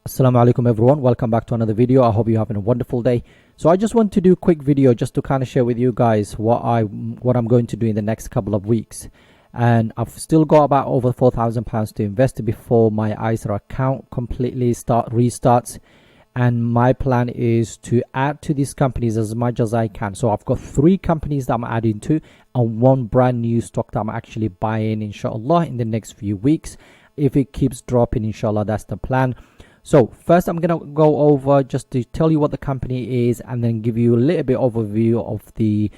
Assalamu Alaikum everyone, welcome back to another video. I hope you're having a wonderful day. So I just want to do a quick video just to kind of share with you guys what I'm going to do in the next couple of weeks. And I've still got about over £4,000 to invest before my ISA account completely restarts. And my plan is to add to these companies as much as I can. So I've got 3 companies that I'm adding to and 1 brand new stock that I'm actually buying, inshallah, in the next few weeks. If it keeps dropping, inshallah, that's the plan. So first I'm going to go over just to tell you what the company is and then give you a little bit overview of the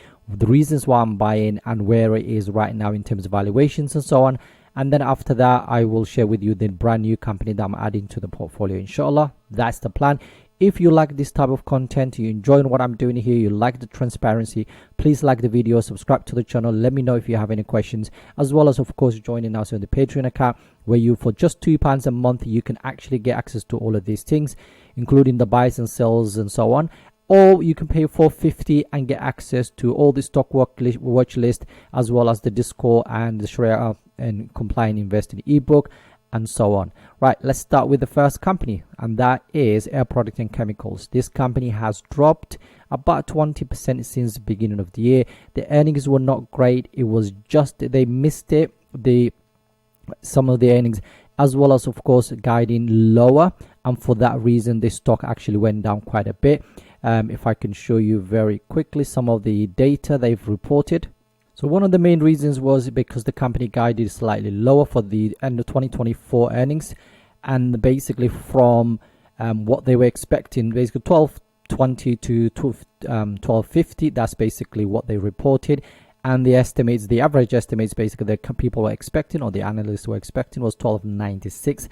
reasons why I'm buying and where it is right now in terms of valuations and so on. And then after that, I will share with you the brand new company that I'm adding to the portfolio, inshallah. That's the plan. If you like this type of content, you enjoying what I'm doing here, you like the transparency, please like the video, subscribe to the channel, let me know if you have any questions, as well as of course joining us on the Patreon account, where you for just £2 a month you can actually get access to all of these things, including the buys and sells and so on. Or you can pay $4.50 and get access to all the stock watch list, as well as the Discord and the Sharia and compliant investing ebook and so on. Right, let's start with the first company, and that is Air Product and Chemicals. This company has dropped about 20% since the beginning of the year. The earnings were not great. It was just they missed it, some of the earnings, as well as of course guiding lower, and for that reason the stock actually went down quite a bit. If I can show you very quickly some of the data they've reported. So one of the main reasons was because the company guided slightly lower for the end of 2024 earnings, and basically from what they were expecting, basically 1220 to 1250, that's basically what they reported. And the estimates, the average estimates basically that people were expecting, or the analysts were expecting, was 1296.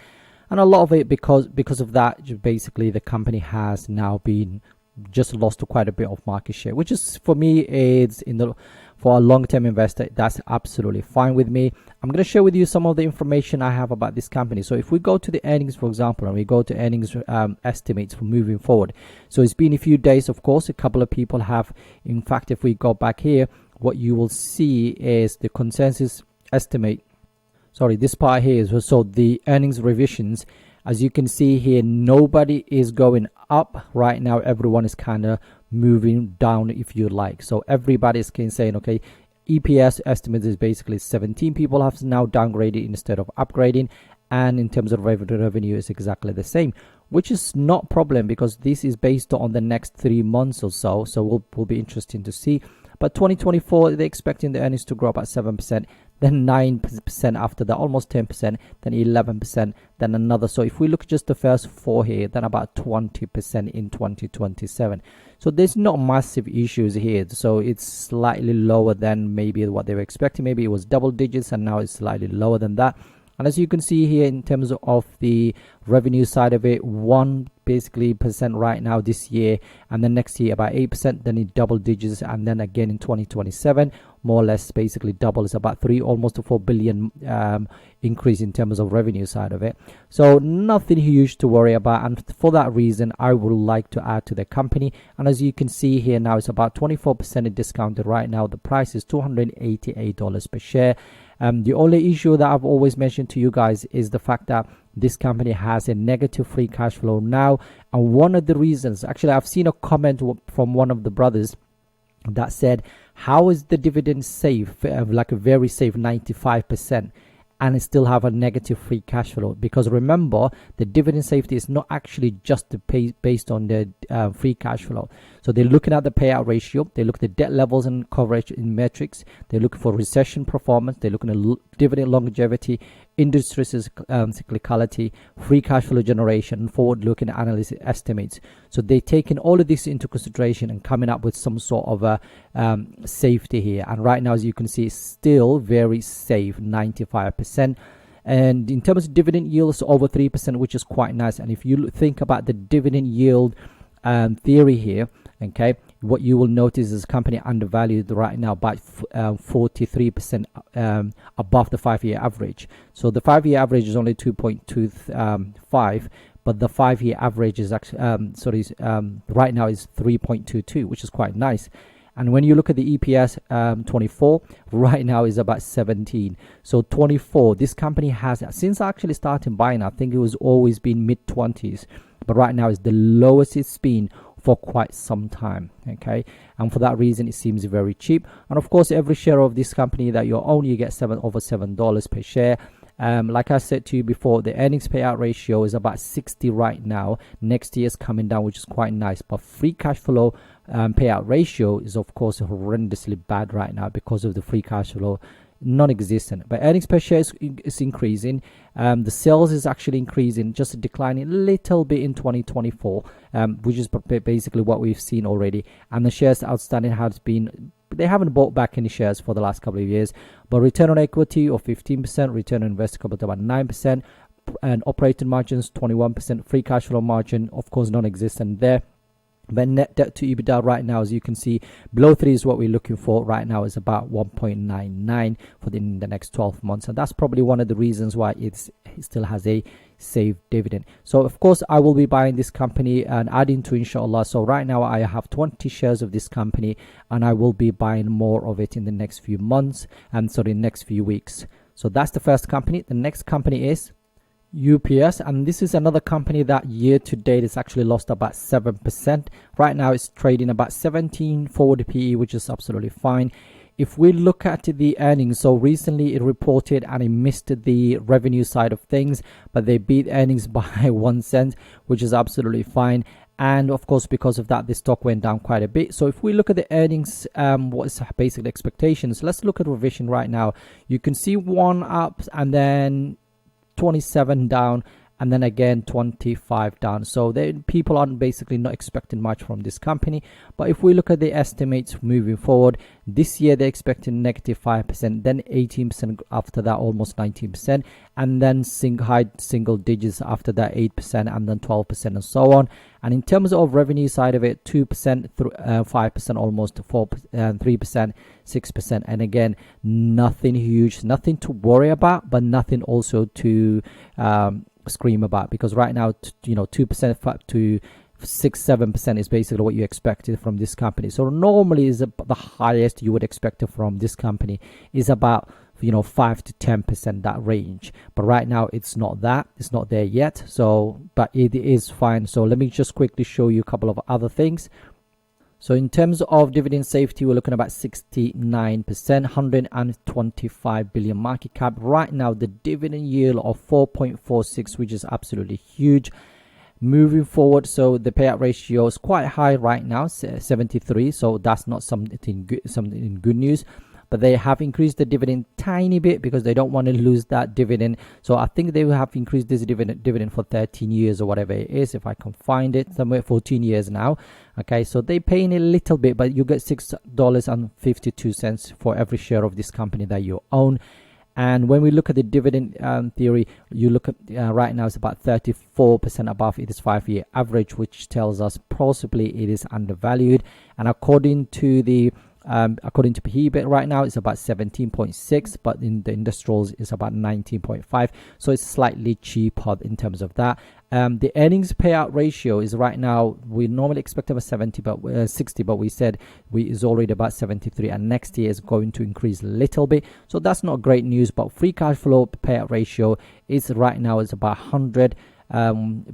And a lot of it because of that, basically the company has now been just lost quite a bit of market share, which is, for me, it's for a long-term investor, that's absolutely fine with me. I'm going to share with you some of the information I have about this company. So if we go to the earnings, for example, and we go to earnings estimates for moving forward. So it's been a few days, of course. A couple of people have, in fact, if we go back here, what you will see is the consensus estimate. Sorry, this part here is so the earnings revisions. As you can see here, nobody is going up right now. Everyone is kind of moving down, if you like. So everybody is saying, okay, EPS estimate is basically 17 people have now downgraded instead of upgrading. And in terms of revenue is exactly the same, which is not a problem because this is based on the next 3 months or so. So will be interesting to see. But 2024, they're expecting the earnings to grow about 7%, then 9% after that, almost 10%, then 11%, then another. So if we look at just the first 4 here, then about 20% in 2027. So there's not massive issues here. So it's slightly lower than maybe what they were expecting. Maybe it was double digits and now it's slightly lower than that. And as you can see here, in terms of the revenue side of it, 1% right now this year, and then next year about 8%, then in double digits, and then again in 2027, more or less basically double, is about almost a 4 billion increase in terms of revenue side of it. So nothing huge to worry about, and for that reason I would like to add to the company. And as you can see here now, it's about 24% discounted right now. The price is $288 per share. The only issue that I've always mentioned to you guys is the fact that this company has a negative free cash flow now. And one of the reasons, actually I've seen a comment from one of the brothers that said, how is the dividend safe, like a very safe 95%, and it still have a negative free cash flow? Because remember, the dividend safety is not actually just based on the free cash flow. So they're looking at the payout ratio, they look at the debt levels and coverage in metrics, they're looking for recession performance, they're looking at dividend longevity, industry cyclicality, free cash flow generation, and forward-looking analysis estimates. So they're taking all of this into consideration and coming up with some sort of a safety here. And right now, as you can see, it's still very safe, 95%. And in terms of dividend yields, over 3%, which is quite nice. And if you think about the dividend yield theory here, okay, what you will notice is company undervalued right now by 43% above the 5-year average. So the 5-year average is only 2.25, but the 5-year average is actually right now is 3.22, which is quite nice. And when you look at the EPS, 24 right now is about 17. So 24, this company has, since actually starting buying, I think it was always been mid-20s, but right now is the lowest it's been for quite some time. Okay, and for that reason it seems very cheap. And of course, every share of this company that you own, you get over $7 per share. Like I said to you before, the earnings payout ratio is about 60 right now. Next year's coming down, which is quite nice, but free cash flow payout ratio is of course horrendously bad right now because of the free cash flow non-existent. But earnings per share is increasing. The sales is actually increasing, just declining a little bit in 2024, which is basically what we've seen already. And the shares outstanding has been, they haven't bought back any shares for the last couple of years, but return on equity of 15%, return on invested capital about 9%, and operating margins 21%, free cash flow margin of course non-existent there. But net debt to EBITDA right now, as you can see, below 3 is what we're looking for. Right now is about 1.99 for the next 12 months. And that's probably one of the reasons why it still has a safe dividend. So, of course, I will be buying this company and adding to InshaAllah. So, right now I have 20 shares of this company and I will be buying more of it in the next few months and so the next few weeks. So, that's the first company. The next company is UPS, and this is another company that year to date is actually lost about 7%. Right now it's trading about 17 forward PE, which is absolutely fine. If we look at the earnings, so recently it reported and it missed the revenue side of things, but they beat earnings by 1 cent, which is absolutely fine. And of course, because of that, the stock went down quite a bit. So if we look at the earnings, what is basic expectations, let's look at revision right now. You can see 1 up and then 27 down and then again 25 down. So people aren't basically not expecting much from this company. But if we look at the estimates moving forward, this year they're expecting negative 5%, then 18% after that, almost 19%, and then high single digits after that, 8%, and then 12%, and so on. And in terms of revenue side of it, 2%, 5%, almost 4%, 3%, 6%, and again, nothing huge, nothing to worry about, but nothing also to scream about, because right now, 2% to 6-7% is basically what you expected from this company. So normally is the highest you would expect from this company is about 5 to 10%, that range. But right now it's not there yet. So but it is fine. So let me just quickly show you a couple of other things. So in terms of dividend safety, we're looking at about 69%, 125 billion market cap. Right now, the dividend yield of 4.46, which is absolutely huge. Moving forward, so the payout ratio is quite high right now, 73. So that's not something good news. But they have increased the dividend tiny bit because they don't want to lose that dividend. So I think they will have increased this dividend for 13 years or whatever it is, if I can find it, somewhere 14 years now. Okay, so they're paying a little bit, but you get $6.52 for every share of this company that you own. And when we look at the dividend theory, you look at right now it's about 34% above its 5-year average, which tells us possibly it is undervalued. And according to PE right now, it's about 17.6, but in the industrials it's about 19.5. So it's slightly cheaper in terms of that. The earnings payout ratio is right now, we normally expect about 60, but we said is already about 73, and next year is going to increase a little bit. So that's not great news, but free cash flow payout ratio is right now is about 100.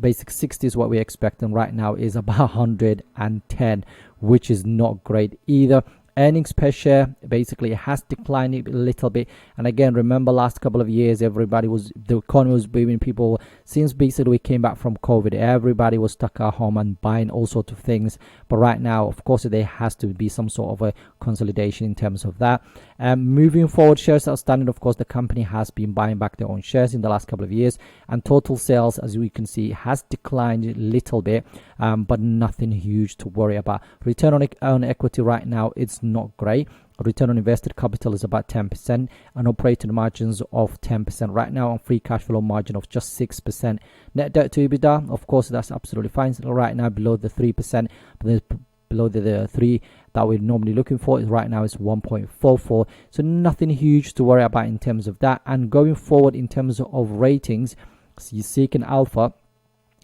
Basic 60 is what we expect, and right now is about 110, which is not great either. Earnings per share basically has declined a little bit. And again, remember last couple of years, the economy was booming. People, since basically we came back from COVID, everybody was stuck at home and buying all sorts of things. But right now, of course, there has to be some sort of a consolidation in terms of that. Moving forward, shares outstanding, of course, the company has been buying back their own shares in the last couple of years. And total sales, as we can see, has declined a little bit, but nothing huge to worry about. Return on equity right now, it's not great. Return on invested capital is about 10%, and operating margins of 10% right now, on free cash flow margin of just 6%. Net debt to EBITDA, of course, that's absolutely fine. So right now below the 3%, but below the 3 that we're normally looking for is right now is 1.44. So nothing huge to worry about in terms of that. And going forward in terms of ratings, so you Seek and Alpha,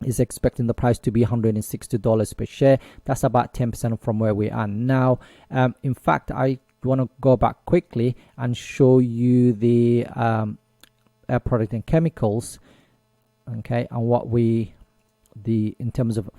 is expecting the price to be $160 per share. That's about 10% from where we are now. In fact, I want to go back quickly and show you the air product and chemicals, okay, and what in terms of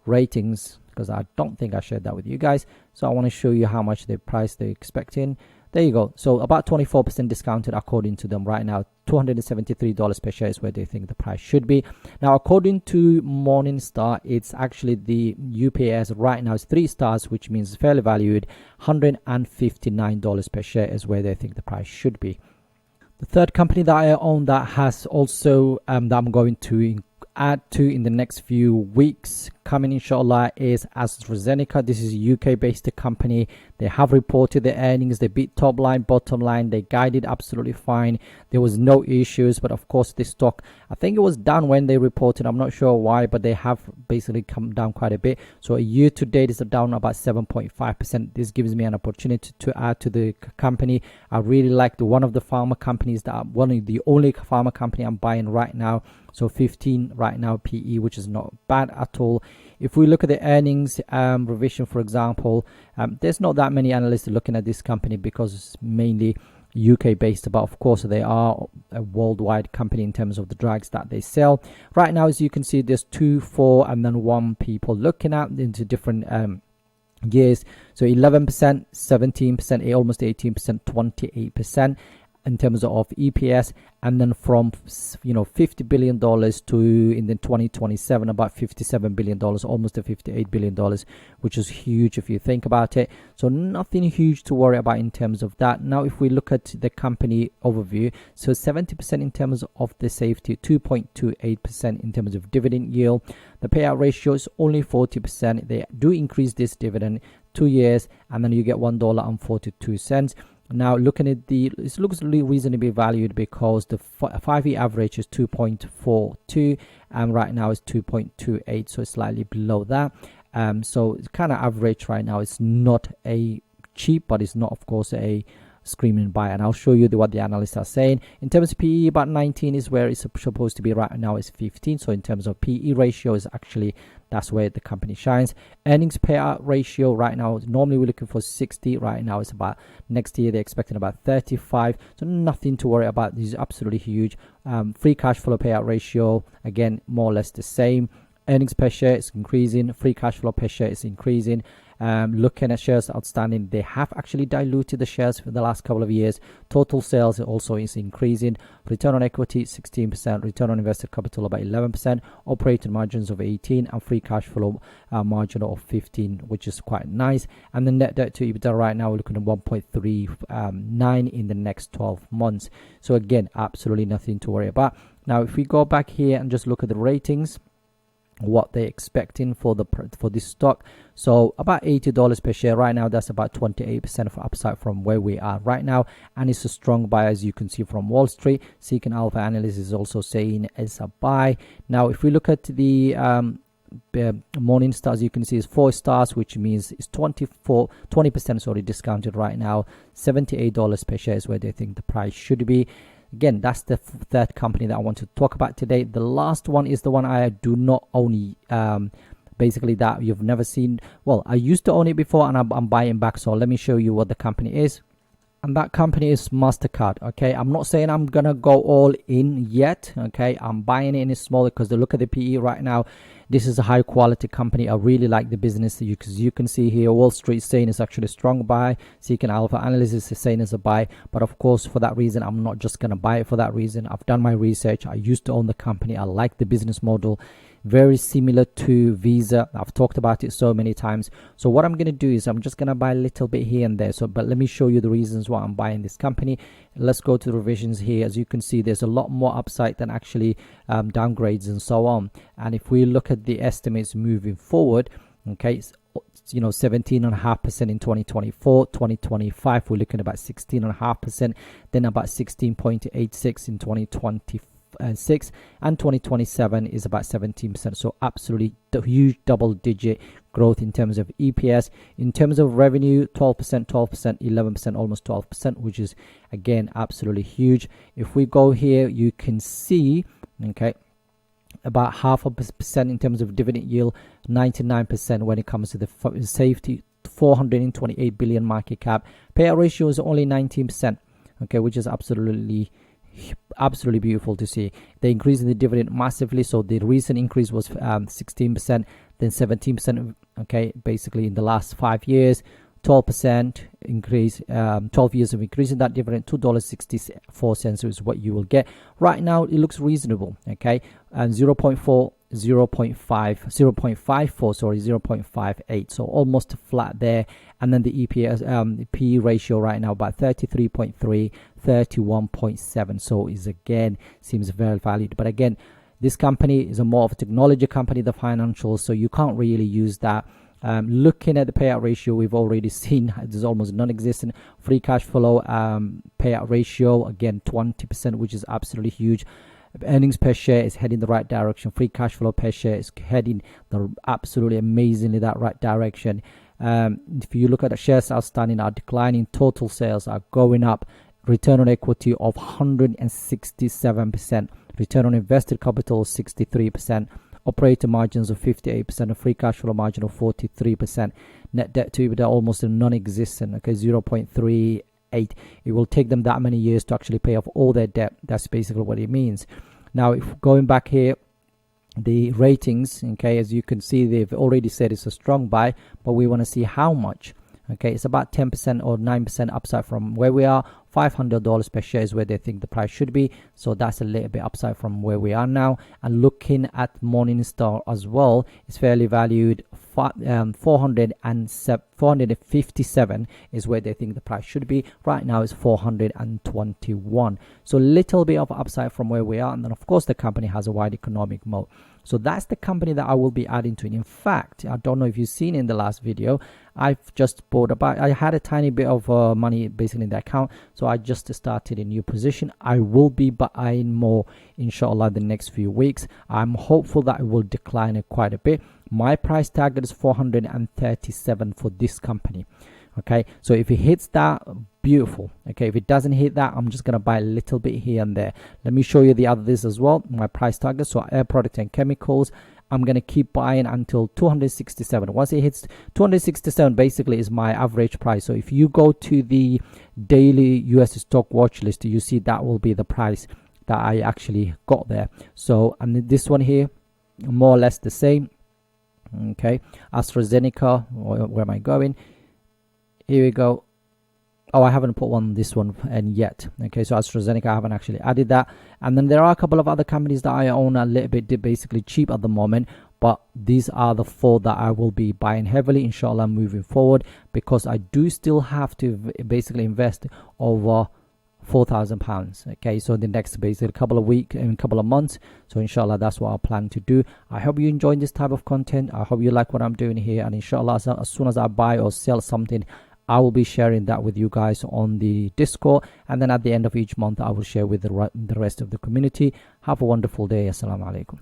ratings, because I don't think I shared that with you guys. So I want to show you how much the price they're expecting. There you go. So about 24% discounted according to them right now. $273 per share is where they think the price should be. Now, according to Morningstar, it's actually the UPS right now is 3 stars, which means fairly valued. $159 per share is where they think the price should be. The third company that I own that has also that I'm going to add to in the next few weeks coming inshallah is AstraZeneca. This is a UK based company. They have reported their earnings. They beat top line, bottom line. They guided absolutely fine. There was no issues, but of course this stock, I think it was down when they reported. I'm not sure why, but they have basically come down quite a bit. So a year to date is down about 7.5%. This gives me an opportunity to add to the company. I really like one of the pharma companies one of the only pharma company I'm buying right now. So 15 right now PE, which is not bad at all. If we look at the earnings revision, for example, there's not that many analysts looking at this company because it's mainly UK based, but of course they are a worldwide company in terms of the drugs that they sell. Right now, as you can see, there's 2, 4 and then 1 people looking at into different years. So 11%, 17%, almost 18%, 28% in terms of EPS, and then from $50 billion to in the 2027 about $57 billion, almost to $58 billion, which is huge if you think about it. So nothing huge to worry about in terms of that. Now if we look at the company overview, so 70% in terms of the safety, 2.28% in terms of dividend yield. The payout ratio is only 40%. They do increase this dividend 2 years, and then you get $1.42. Now looking at it looks reasonably valued because the 5-year average is 2.42 and right now is 2.28, so it's slightly below that. So it's kind of average right now. It's not a cheap, but it's not of course a screaming buy, and I'll show you what the analysts are saying. In terms of PE, about 19 is where it's supposed to be. Right now it's 15. So in terms of PE ratio, is actually that's where the company shines. Earnings payout ratio right now, normally we're looking for 60. Right now it's about, next year they're expecting about 35. So nothing to worry about. This is absolutely huge. Free cash flow payout ratio, again more or less the same. Earnings per share is increasing. Free cash flow per share is increasing. Looking at shares outstanding, they have actually diluted the shares for the last couple of years. Total sales also is increasing. Return on equity 16%, return on invested capital about 11%, operating margins of 18%, and free cash flow margin of 15%, which is quite nice. And the net debt to EBITDA right now we're looking at 1.39 in the next 12 months. So again, absolutely nothing to worry about. Now if we go back here and just look at the ratings, what they're expecting for this stock, so about $80 per share right now. That's about 28% of upside from where we are right now, and it's a strong buy, as you can see from Wall Street. Seeking Alpha analyst is also saying it's a buy. Now if we look at the Morningstar, as you can see, is 4 stars, which means it's 20% discounted right now. $78 per share is where they think the price should be. Again, that's the third company that I want to talk about today. The last one is the one I do not own, basically that you've never seen. Well, I used to own it before and I'm buying back. So let me show you what the company is. And that company is Mastercard. Okay, I'm not saying I'm gonna go all in yet. Okay, I'm buying it in small because they look at the PE right now. This is a high quality company. I really like the business, because you can see here Wall Street saying it's actually a strong buy. Seeking Alpha analysis is saying it's a buy. But of course, for that reason, I'm not just gonna buy it for that reason. I've done my research. I used to own the company. I like the business model. Very similar to Visa. I've talked about it so many times. So what I'm going to do is I'm just going to buy a little bit here and there. But let me show you the reasons why I'm buying this company. Let's go to the revisions here. As you can see, there's a lot more upside than actually downgrades and so on. And if we look at the estimates moving forward, okay, 17.5% in 2024, 2025 we're looking at about 16.5%, then about 16.86 in 2024. 6 and 2027 is about 17%. So absolutely huge double-digit growth in terms of EPS. In terms of revenue, 12%, 11%, almost 12%, which is again absolutely huge. If we go here, you can see, okay, about 0.5% in terms of dividend yield, 99% when it comes to the safety, 428 billion market cap. Payout ratio is only 19%, okay, which is absolutely beautiful to see. They increased the dividend massively, so the recent increase was 16%, then 17%, okay, basically in the last 5 years. 12% increase, 12 years of increasing that dividend. $2.64 is what you will get. Right now, it looks reasonable, okay? And 0.58, so almost flat there. And then the EPS, the PE ratio right now about 33.3, 31.7. So is again seems very valued. But again, this company is a more of a technology company, the financials, so you can't really use that. Looking at the payout ratio, we've already seen there's almost non-existent. Free cash flow payout ratio, again 20%, which is absolutely huge. Earnings per share is heading the right direction. Free cash flow per share is heading the absolutely amazingly that right direction. If you look at the shares outstanding are declining, total sales are going up. Return on equity of 167%. Return on invested capital 63%. Operating margins of 58%, a free cash flow margin of 43%. Net debt to EBITDA almost non-existent, okay, 0.38. It will take them that many years to actually pay off all their debt. That's basically what it means. Now, if going back here, the ratings, okay, as you can see, they've already said it's a strong buy, but we want to see how much. Okay, it's about 10% or 9% upside from where we are. $500 per share is where they think the price should be, so that's a little bit upside from where we are now. And looking at Morningstar as well, it's fairly valued. 457 is where they think the price should be. Right now it's 421, so a little bit of upside from where we are. And then of course the company has a wide economic moat. So that's the company that I will be adding to it. In fact, I don't know if you've seen in the last video, I've just bought I had a tiny bit of money basically in the account, so I just started a new position. I will be buying more inshallah the next few weeks. I'm hopeful that it will decline quite a bit. My price target is 437 for this company. Okay, so if it hits that, beautiful. Okay, if it doesn't hit that, I'm just gonna buy a little bit here and there. Let me show you the others as well, my price target. So air product and chemicals, I'm gonna keep buying until 267. Once it hits 267, basically is my average price. So if you go to the daily US stock watch list, you see that will be the price that I actually got there. So, and this one here, more or less the same. Okay, AstraZeneca, where am I going? Here we go. Oh, I haven't put this one in yet. Okay, so AstraZeneca, I haven't actually added that. And then there are a couple of other companies that I own a little bit basically cheap at the moment, but these are the 4 that I will be buying heavily inshallah moving forward, because I do still have to basically invest over £4,000. Okay, so the next basically couple of weeks and couple of months. So inshallah that's what I plan to do. I hope you enjoyed this type of content. I hope you like what I'm doing here, and inshallah as soon as I buy or sell something, I will be sharing that with you guys on the Discord, and then at the end of each month I will share with the rest of the community. Have a wonderful day. Assalamu Alaikum.